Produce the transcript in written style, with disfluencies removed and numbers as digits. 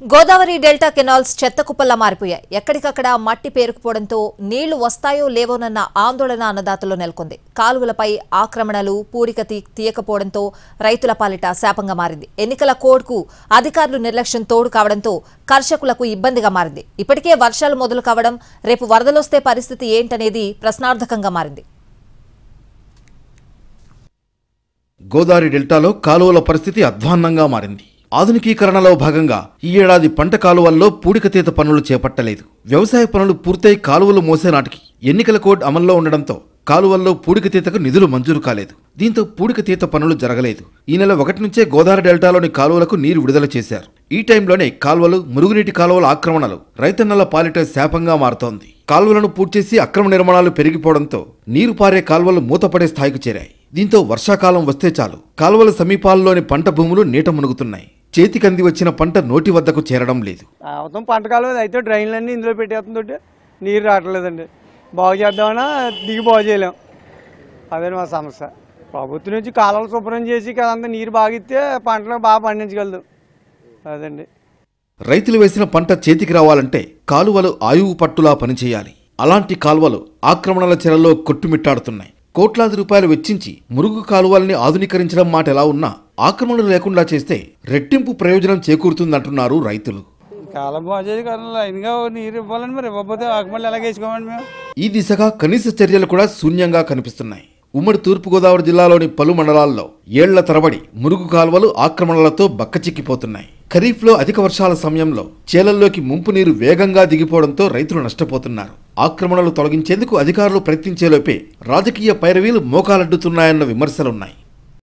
Godavari delta canals చెత్తకుప్పల్లా మారిపోయాయి. ఎక్కడికక్కడ మట్టి పేరుకుపోవడంతో నీళ్లు వస్తాయో లేవోనన్న ఆందోళన అన్నదాతల్లో నెలకొంది. కాలువలపై ఆక్రమణలు, పూడిక తీయకపోవడంతో రైతుల పాలిట శాపంగా మారింది. ఎన్నికల కోడ్కు అధికారులు నిర్లక్ష్యం తోడు కావడంతో కర్షకులకు ఇబ్బందిగా మారింది. ఇప్పటికే వర్షాలు మొదలు కావడం, రేపు వరదలొస్తే పరిస్థితి ఏంటనేది ప్రశ్నార్థకంగా మారింది. గోదావరి డెల్టాలో కాలువల పరిస్థితి అధ్వాన్నంగా మారింది. ఆధునికీకరణలో భాగంగా ఈ ఏడాది పంట కాలువల్లో పూడికతీత పనులు చేపట్టలేదు. వ్యవసాయ పనులు పూర్తయి కాలువలు మోసే నాటికి ఎన్నికల కోడ్ అమల్లో ఉండడంతో కాలువల్లో పూడికతీతకు నిధులు మంజూరు కాలేదు. దీంతో పూడికతీత పనులు జరగలేదు. ఈ నెల 1 నుంచే గోదావరి డెల్టాలోని కాలువలకు నీరు విడుదల చేశారు. ఈ టైంలోనే కాలువలు, మురుగునీటి కాలువల ఆక్రమణలు రైతన్నల పాలిట శాపంగా మారుతోంది. కాలువలను పూడ్చేసి అక్రమ నిర్మాణాలు పెరిగిపోవడంతో నీరు పారే కాలువలు మూతపడే స్థాయికి చేరాయి. దీంతో వర్షాకాలం వస్తే చాలు కాలువల సమీపాల్లోని పంట భూములు నీట మునుగుతున్నాయి. చేతికంది వచ్చిన పంట నోటి వద్దకు చేరడం లేదు. పంట కాలువ అయితే డ్రైన్లన్నీ ఇందులో పెట్టేస్తుంటే నీరు రావట్లేదండి. బాగు చేద్దామన్నా దిగి బాగు చేయలేం. అదే మా సమస్య. ప్రభుత్వం నుంచి కాలువలు శుభ్రం చేసి కదంతా నీరు బాగిస్తే పంటలు బాగా పండించగలదు. అదండి. రైతులు వేసిన పంట చేతికి రావాలంటే కాలువలు ఆయువు పట్టులా పనిచేయాలి. అలాంటి కాలువలు ఆక్రమణల చెరలో కొట్టుమిట్టాడుతున్నాయి. కోట్లాది రూపాయలు వెచ్చించి మురుగు కాలువల్ని ఆధునీకరించడం మాట ఎలా ఉన్నా ఆక్రమణలు లేకుండా చేస్తే రెట్టింపు ప్రయోజనం చేకూరుతుందంటున్నారు రైతులు. కాలం బాగుంది కదా, లైన్గా నీరు ఇవ్వాలని, మరి ఇవ్వకపోతే ఆకుమల్ని ఎలాగ వేసుకోమండి మేము. ఈ దిశగా కనీస చర్యలు కూడా శూన్యంగా కనిపిస్తున్నాయి. ఉమ్మడి తూర్పుగోదావరి జిల్లాలోని పలు మండలాల్లో ఏళ్ల తరబడి మురుగు కాలువలు ఆక్రమణలతో బక్కచిక్కిపోతున్నాయి. ఖరీఫ్లో అధిక వర్షాల సమయంలో చేలల్లోకి ముంపు నీరు వేగంగా దిగిపోవడంతో రైతులు నష్టపోతున్నారు. ఆక్రమణలు తొలగించేందుకు అధికారులు ప్రయత్నించేలోపే రాజకీయ పైరవీలు మోకాలడ్డుతున్నాయన్న విమర్శలున్నాయి.